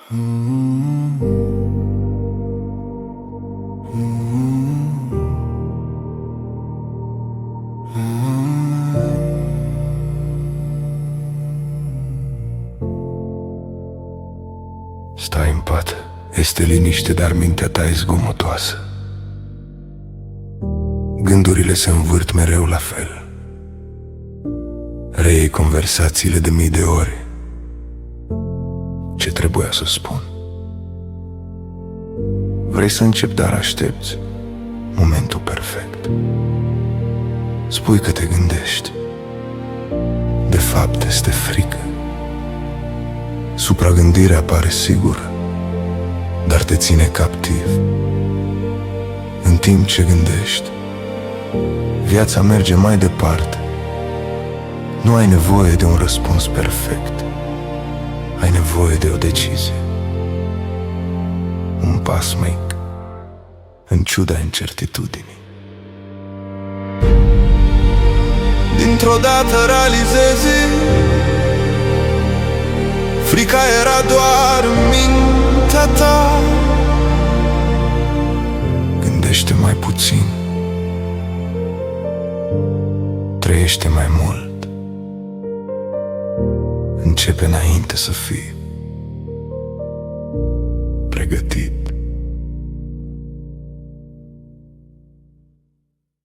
Stai în pat, este liniște, dar mintea ta e zgomotoasă. Gândurile se învârt mereu la fel. Reiei conversațiile de mii de ore. Ce trebuia să spun? Vrei să încep, dar aștepți momentul perfect. Spui că te gândești. De fapt, este frică. Supragândirea pare sigură, dar te ține captiv. În timp ce gândești, viața merge mai departe. Nu ai nevoie de un răspuns perfect. Ai nevoie de o decizie. Un pas mic, în ciuda incertitudinii. Dintr-o dată realizezi, frica era doar în mintea ta. Gândește mai puțin, trăiește mai mult. Începe înainte să fii pregătit.